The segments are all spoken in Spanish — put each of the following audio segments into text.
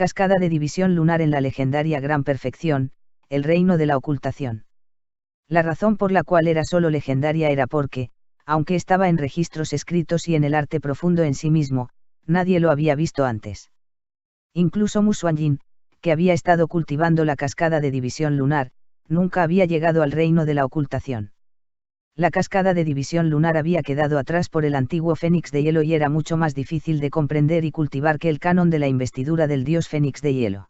Cascada de división lunar en la legendaria Gran Perfección, el reino de la ocultación. La razón por la cual era solo legendaria era porque, aunque estaba en registros escritos y en el arte profundo en sí mismo, nadie lo había visto antes. Incluso Mu Xuanyin, que había estado cultivando la cascada de división lunar, nunca había llegado al reino de la ocultación. La cascada de división lunar había quedado atrás por el antiguo Fénix de hielo y era mucho más difícil de comprender y cultivar que el canon de la investidura del dios Fénix de hielo.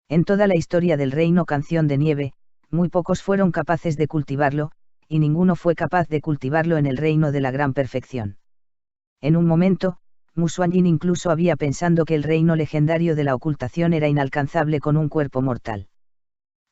En toda la historia del reino Canción de Nieve, muy pocos fueron capaces de cultivarlo, y ninguno fue capaz de cultivarlo en el reino de la Gran Perfección. En un momento, Mu Xuanyin incluso había pensado que el reino legendario de la ocultación era inalcanzable con un cuerpo mortal.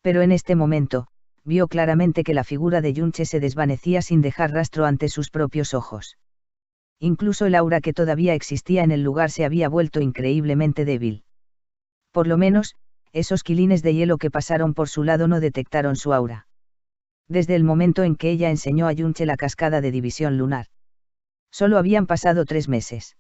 Pero en este momento, vio claramente que la figura de Yunche se desvanecía sin dejar rastro ante sus propios ojos. Incluso el aura que todavía existía en el lugar se había vuelto increíblemente débil. Por lo menos, esos quilines de hielo que pasaron por su lado no detectaron su aura. Desde el momento en que ella enseñó a Yunche la cascada de división lunar. Solo habían pasado 3 meses.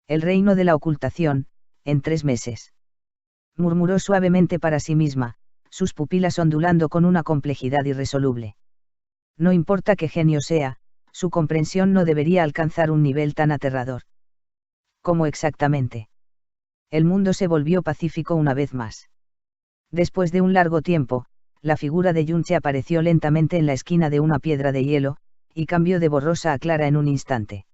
El reino de la ocultación, en 3 meses. Murmuró suavemente para sí misma, sus pupilas ondulando con una complejidad irresoluble. No importa qué genio sea, su comprensión no debería alcanzar un nivel tan aterrador. ¿Cómo exactamente? El mundo se volvió pacífico una vez más. Después de un largo tiempo, la figura de Yunche apareció lentamente en la esquina de una piedra de hielo, y cambió de borrosa a clara en un instante.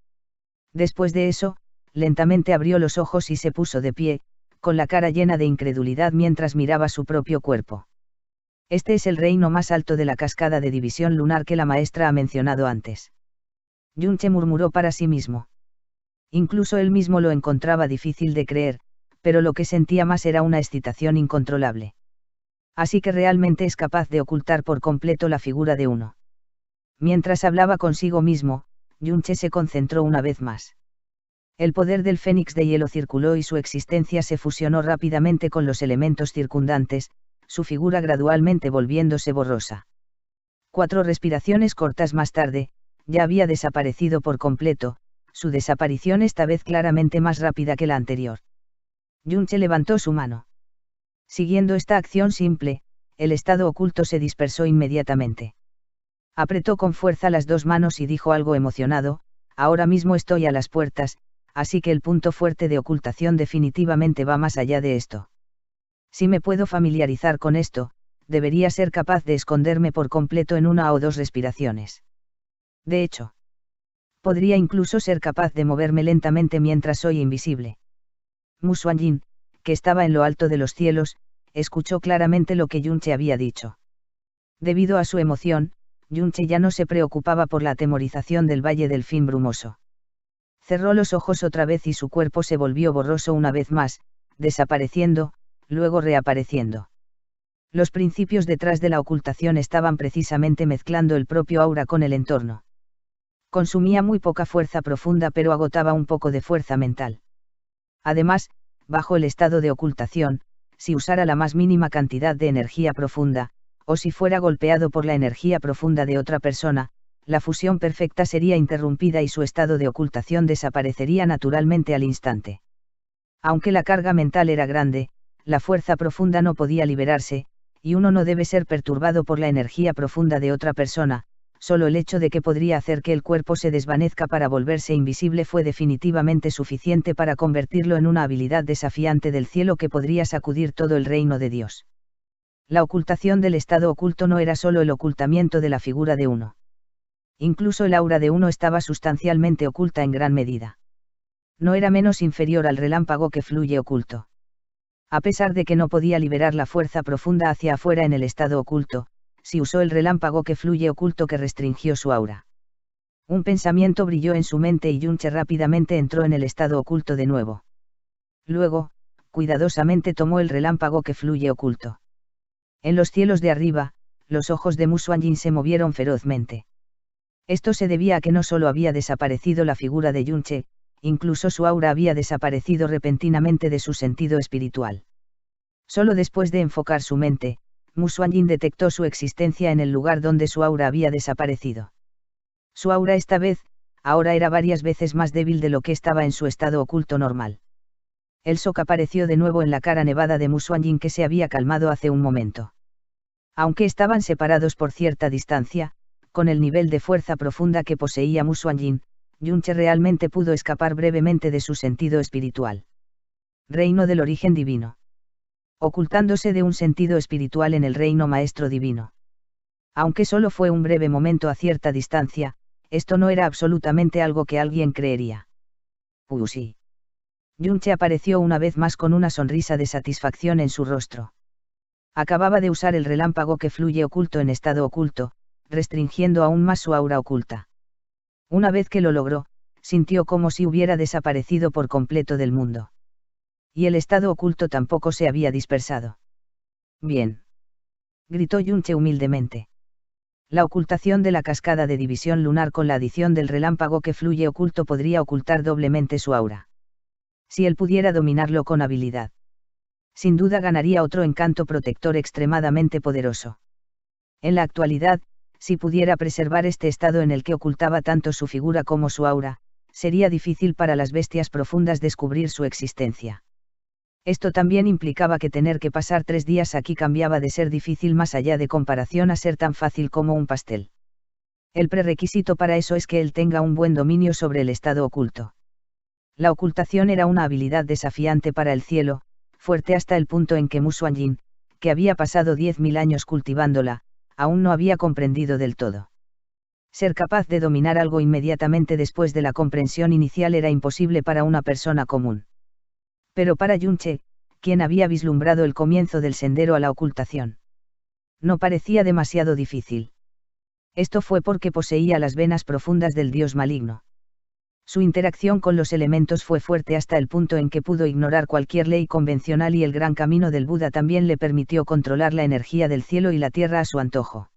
Después de eso, lentamente abrió los ojos y se puso de pie, con la cara llena de incredulidad mientras miraba su propio cuerpo. Este es el reino más alto de la cascada de división lunar que la maestra ha mencionado antes. Yunche murmuró para sí mismo. Incluso él mismo lo encontraba difícil de creer, pero lo que sentía más era una excitación incontrolable. Así que realmente es capaz de ocultar por completo la figura de uno. Mientras hablaba consigo mismo, Yunche se concentró una vez más. El poder del Fénix de hielo circuló y su existencia se fusionó rápidamente con los elementos circundantes, su figura gradualmente volviéndose borrosa. 4 respiraciones cortas más tarde, ya había desaparecido por completo, su desaparición esta vez claramente más rápida que la anterior. Yunche levantó su mano. Siguiendo esta acción simple, el estado oculto se dispersó inmediatamente. Apretó con fuerza las 2 manos y dijo algo emocionado, ahora mismo estoy a las puertas, así que el punto fuerte de ocultación definitivamente va más allá de esto. Si me puedo familiarizar con esto, debería ser capaz de esconderme por completo en 1 o 2 respiraciones. De hecho, podría incluso ser capaz de moverme lentamente mientras soy invisible. Mu Xuanyin, que estaba en lo alto de los cielos, escuchó claramente lo que Yunche había dicho. Debido a su emoción, Yunche ya no se preocupaba por la atemorización del Valle del Fin Brumoso. Cerró los ojos otra vez y su cuerpo se volvió borroso una vez más, desapareciendo, luego reapareciendo. Los principios detrás de la ocultación estaban precisamente mezclando el propio aura con el entorno. Consumía muy poca fuerza profunda pero agotaba un poco de fuerza mental. Además, bajo el estado de ocultación, si usara la más mínima cantidad de energía profunda, o si fuera golpeado por la energía profunda de otra persona, la fusión perfecta sería interrumpida y su estado de ocultación desaparecería naturalmente al instante. Aunque la carga mental era grande, la fuerza profunda no podía liberarse, y uno no debe ser perturbado por la energía profunda de otra persona, solo el hecho de que podría hacer que el cuerpo se desvanezca para volverse invisible fue definitivamente suficiente para convertirlo en una habilidad desafiante del cielo que podría sacudir todo el reino de Dios. La ocultación del estado oculto no era solo el ocultamiento de la figura de uno. Incluso el aura de uno estaba sustancialmente oculta en gran medida. No era menos inferior al relámpago que fluye oculto. A pesar de que no podía liberar la fuerza profunda hacia afuera en el estado oculto, sí usó el relámpago que fluye oculto que restringió su aura. Un pensamiento brilló en su mente y Yunche rápidamente entró en el estado oculto de nuevo. Luego, cuidadosamente tomó el relámpago que fluye oculto. En los cielos de arriba, los ojos de Mu Xuanyin se movieron ferozmente. Esto se debía a que no solo había desaparecido la figura de Yunche, incluso su aura había desaparecido repentinamente de su sentido espiritual. Solo después de enfocar su mente, Mu Xuanyin detectó su existencia en el lugar donde su aura había desaparecido. Su aura esta vez, ahora era varias veces más débil de lo que estaba en su estado oculto normal. El shock apareció de nuevo en la cara nevada de Mu Xuanjin, que se había calmado hace un momento. Aunque estaban separados por cierta distancia, con el nivel de fuerza profunda que poseía Mu Xuanjin, Yunche realmente pudo escapar brevemente de su sentido espiritual. Reino del origen divino. Ocultándose de un sentido espiritual en el reino maestro divino. Aunque solo fue un breve momento a cierta distancia, esto no era absolutamente algo que alguien creería. Sí. Yunche apareció una vez más con una sonrisa de satisfacción en su rostro. Acababa de usar el relámpago que fluye oculto en estado oculto, restringiendo aún más su aura oculta. Una vez que lo logró, sintió como si hubiera desaparecido por completo del mundo. Y el estado oculto tampoco se había dispersado. Bien. Gritó Yunche humildemente. La ocultación de la cascada de división lunar con la adición del relámpago que fluye oculto podría ocultar doblemente su aura. Si él pudiera dominarlo con habilidad. Sin duda ganaría otro encanto protector extremadamente poderoso. En la actualidad, si pudiera preservar este estado en el que ocultaba tanto su figura como su aura, sería difícil para las bestias profundas descubrir su existencia. Esto también implicaba que tener que pasar 3 días aquí cambiaba de ser difícil más allá de comparación a ser tan fácil como un pastel. El prerequisito para eso es que él tenga un buen dominio sobre el estado oculto. La ocultación era una habilidad desafiante para el cielo, fuerte hasta el punto en que Mu Xuanjin, que había pasado 10.000 años cultivándola, aún no había comprendido del todo. Ser capaz de dominar algo inmediatamente después de la comprensión inicial era imposible para una persona común. Pero para Yunche, quien había vislumbrado el comienzo del sendero a la ocultación, no parecía demasiado difícil. Esto fue porque poseía las venas profundas del dios maligno. Su interacción con los elementos fue fuerte hasta el punto en que pudo ignorar cualquier ley convencional, y el gran camino del Buda también le permitió controlar la energía del cielo y la tierra a su antojo.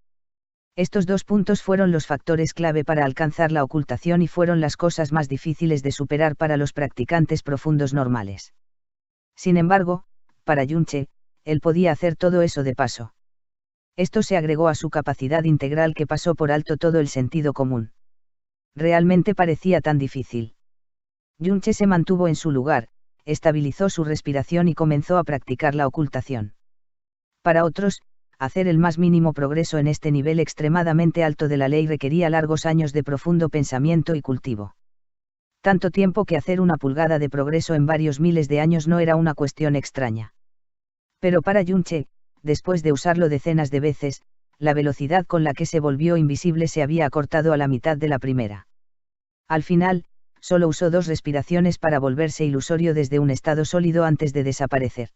Estos 2 puntos fueron los factores clave para alcanzar la ocultación y fueron las cosas más difíciles de superar para los practicantes profundos normales. Sin embargo, para Yunche, él podía hacer todo eso de paso. Esto se agregó a su capacidad integral que pasó por alto todo el sentido común. Realmente parecía tan difícil. Yunche se mantuvo en su lugar, estabilizó su respiración y comenzó a practicar la ocultación. Para otros, hacer el más mínimo progreso en este nivel extremadamente alto de la ley requería largos años de profundo pensamiento y cultivo. Tanto tiempo que hacer una pulgada de progreso en varios miles de años no era una cuestión extraña. Pero para Yunche, después de usarlo decenas de veces, la velocidad con la que se volvió invisible se había acortado a la mitad de la primera. Al final, solo usó 2 respiraciones para volverse ilusorio desde un estado sólido antes de desaparecer.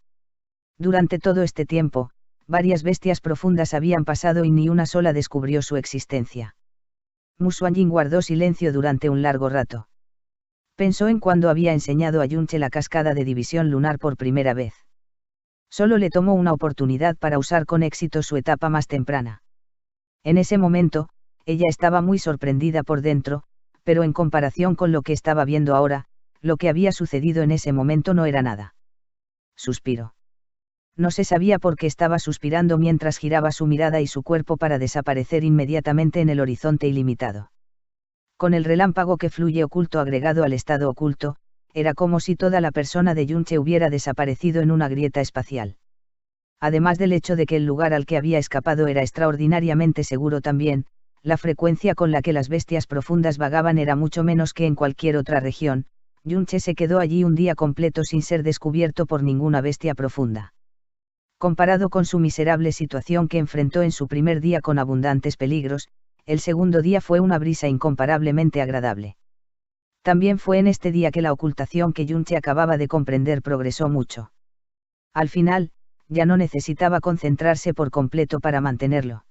Durante todo este tiempo, varias bestias profundas habían pasado y ni una sola descubrió su existencia. Mu Xuanjin guardó silencio durante un largo rato. Pensó en cuando había enseñado a Yunche la cascada de división lunar por primera vez. Solo le tomó una oportunidad para usar con éxito su etapa más temprana. En ese momento, ella estaba muy sorprendida por dentro, pero en comparación con lo que estaba viendo ahora, lo que había sucedido en ese momento no era nada. Suspiró. No se sabía por qué estaba suspirando mientras giraba su mirada y su cuerpo para desaparecer inmediatamente en el horizonte ilimitado. Con el relámpago que fluye oculto agregado al estado oculto, era como si toda la persona de Yunche hubiera desaparecido en una grieta espacial. Además del hecho de que el lugar al que había escapado era extraordinariamente seguro también, la frecuencia con la que las bestias profundas vagaban era mucho menos que en cualquier otra región. Yunche se quedó allí un día completo sin ser descubierto por ninguna bestia profunda. Comparado con su miserable situación que enfrentó en su primer día con abundantes peligros, el segundo día fue una brisa incomparablemente agradable. También fue en este día que la ocultación que Yunche acababa de comprender progresó mucho. Al final, ya no necesitaba concentrarse por completo para mantenerlo.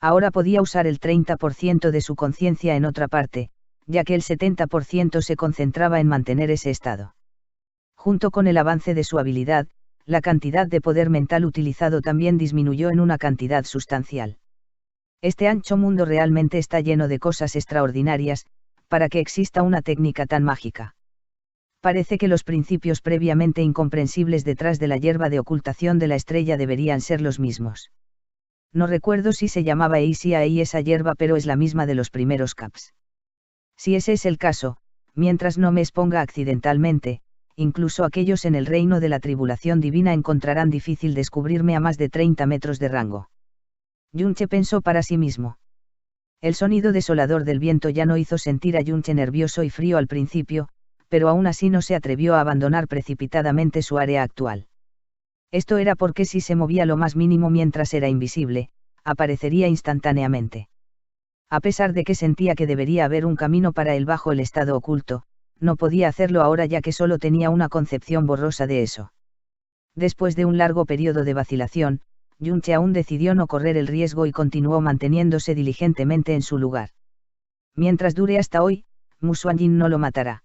Ahora podía usar el 30% de su conciencia en otra parte, ya que el 70% se concentraba en mantener ese estado. Junto con el avance de su habilidad, la cantidad de poder mental utilizado también disminuyó en una cantidad sustancial. Este ancho mundo realmente está lleno de cosas extraordinarias, para que exista una técnica tan mágica. Parece que los principios previamente incomprensibles detrás de la hierba de ocultación de la estrella deberían ser los mismos. No recuerdo si se llamaba Eisia esa hierba, pero es la misma de los primeros caps. Si ese es el caso, mientras no me exponga accidentalmente, incluso aquellos en el reino de la tribulación divina encontrarán difícil descubrirme a más de 30 metros de rango. Yunche pensó para sí mismo. El sonido desolador del viento ya no hizo sentir a Yunche nervioso y frío al principio, pero aún así no se atrevió a abandonar precipitadamente su área actual. Esto era porque si se movía lo más mínimo mientras era invisible, aparecería instantáneamente. A pesar de que sentía que debería haber un camino para él bajo el estado oculto, no podía hacerlo ahora ya que solo tenía una concepción borrosa de eso. Después de un largo periodo de vacilación, Yunche aún decidió no correr el riesgo y continuó manteniéndose diligentemente en su lugar. Mientras dure hasta hoy, Musuanjin no lo matará.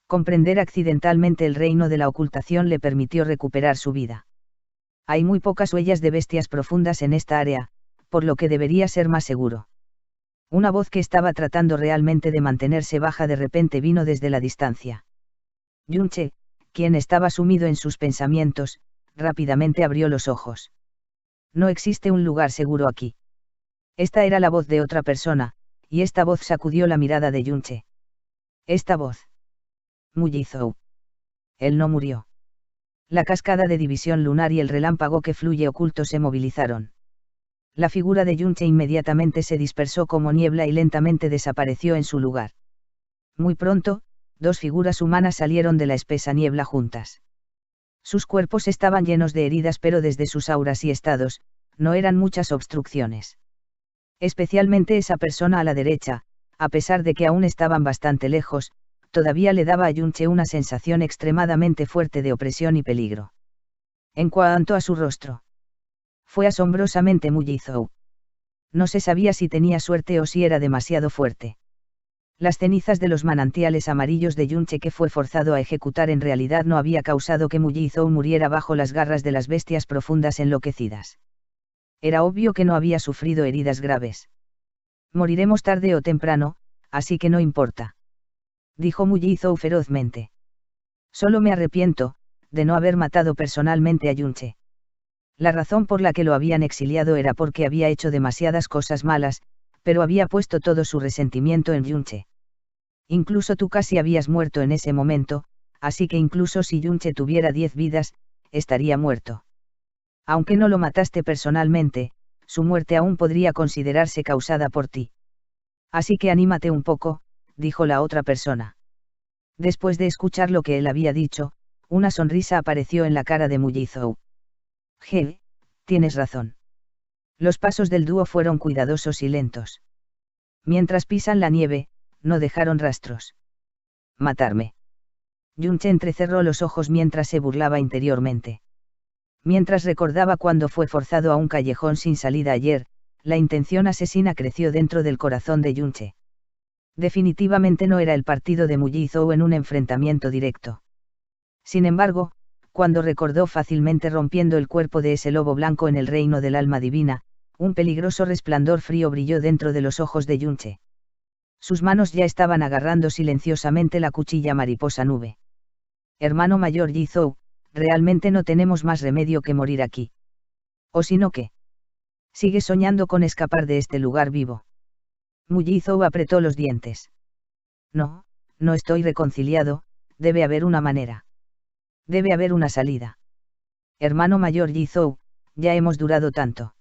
Comprender accidentalmente el reino de la ocultación le permitió recuperar su vida. Hay muy pocas huellas de bestias profundas en esta área, por lo que debería ser más seguro. Una voz que estaba tratando realmente de mantenerse baja de repente vino desde la distancia. Yunche, quien estaba sumido en sus pensamientos, rápidamente abrió los ojos. No existe un lugar seguro aquí. Esta era la voz de otra persona, y esta voz sacudió la mirada de Yunche. Esta voz. Mullizou. Él no murió. La cascada de división lunar y el relámpago que fluye oculto se movilizaron. La figura de Yunche inmediatamente se dispersó como niebla y lentamente desapareció en su lugar. Muy pronto, dos figuras humanas salieron de la espesa niebla juntas. Sus cuerpos estaban llenos de heridas, pero desde sus auras y estados, no eran muchas obstrucciones. Especialmente esa persona a la derecha, a pesar de que aún estaban bastante lejos, todavía le daba a Yunche una sensación extremadamente fuerte de opresión y peligro. En cuanto a su rostro, fue asombrosamente Mullizou. No se sabía si tenía suerte o si era demasiado fuerte. Las cenizas de los manantiales amarillos de Yunche que fue forzado a ejecutar en realidad no había causado que Mullizou muriera bajo las garras de las bestias profundas enloquecidas. Era obvio que no había sufrido heridas graves. Moriremos tarde o temprano, así que no importa. Dijo Mullizou ferozmente. Solo me arrepiento, de no haber matado personalmente a Yunche. La razón por la que lo habían exiliado era porque había hecho demasiadas cosas malas, pero había puesto todo su resentimiento en Yunche. Incluso tú casi habías muerto en ese momento, así que incluso si Yunche tuviera 10 vidas, estaría muerto. Aunque no lo mataste personalmente, su muerte aún podría considerarse causada por ti. Así que anímate un poco, dijo la otra persona. Después de escuchar lo que él había dicho, una sonrisa apareció en la cara de Mullizou. Tienes razón. Los pasos del dúo fueron cuidadosos y lentos. Mientras pisan la nieve, no dejaron rastros. Matarme. Yunche entrecerró los ojos mientras se burlaba interiormente. Mientras recordaba cuando fue forzado a un callejón sin salida ayer, la intención asesina creció dentro del corazón de Yunche. Definitivamente no era el partido de Mullizou en un enfrentamiento directo. Sin embargo, cuando recordó fácilmente rompiendo el cuerpo de ese lobo blanco en el reino del alma divina, un peligroso resplandor frío brilló dentro de los ojos de Yunche. Sus manos ya estaban agarrando silenciosamente la cuchilla mariposa nube. Hermano mayor Yizou, realmente no tenemos más remedio que morir aquí. ¿O si no qué? ¿Sigues soñando con escapar de este lugar vivo? Mullizou apretó los dientes. No, no estoy reconciliado, debe haber una manera. Debe haber una salida. Hermano mayor Yizou, ya hemos durado tanto.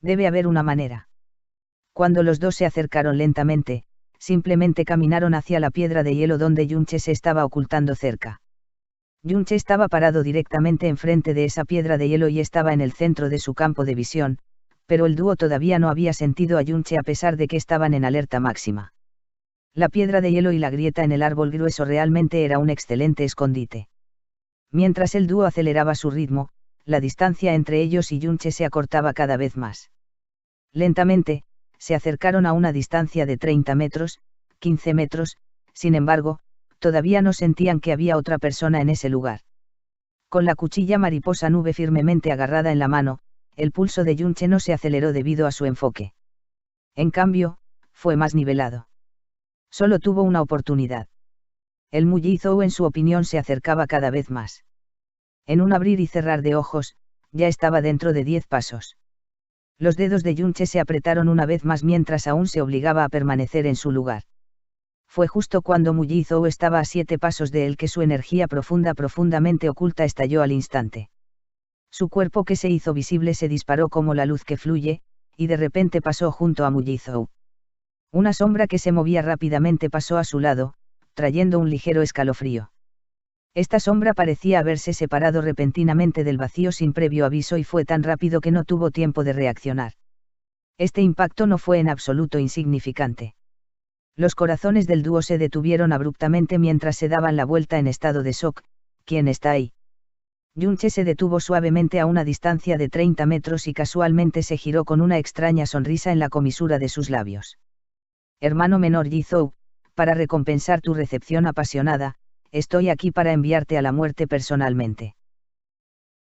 Debe haber una manera. Cuando los dos se acercaron lentamente, simplemente caminaron hacia la piedra de hielo donde Yunche se estaba ocultando cerca. Yunche estaba parado directamente enfrente de esa piedra de hielo y estaba en el centro de su campo de visión, pero el dúo todavía no había sentido a Yunche a pesar de que estaban en alerta máxima. La piedra de hielo y la grieta en el árbol grueso realmente era un excelente escondite. Mientras el dúo aceleraba su ritmo, la distancia entre ellos y Yunche se acortaba cada vez más. Lentamente, se acercaron a una distancia de 30 metros, 15 metros, sin embargo, todavía no sentían que había otra persona en ese lugar. Con la cuchilla mariposa nube firmemente agarrada en la mano, el pulso de Yunche no se aceleró debido a su enfoque. En cambio, fue más nivelado. Solo tuvo una oportunidad. El Mullizou en su opinión se acercaba cada vez más. En un abrir y cerrar de ojos, ya estaba dentro de 10 pasos. Los dedos de Yunche se apretaron una vez más mientras aún se obligaba a permanecer en su lugar. Fue justo cuando Mullizou estaba a 7 pasos de él que su energía profundamente oculta estalló al instante. Su cuerpo que se hizo visible se disparó como la luz que fluye, y de repente pasó junto a Mullizou. Una sombra que se movía rápidamente pasó a su lado, trayendo un ligero escalofrío. Esta sombra parecía haberse separado repentinamente del vacío sin previo aviso y fue tan rápido que no tuvo tiempo de reaccionar. Este impacto no fue en absoluto insignificante. Los corazones del dúo se detuvieron abruptamente mientras se daban la vuelta en estado de shock. ¿Quién está ahí? Yunche se detuvo suavemente a una distancia de 30 metros y casualmente se giró con una extraña sonrisa en la comisura de sus labios. Hermano menor Yizou, para recompensar tu recepción apasionada, estoy aquí para enviarte a la muerte personalmente.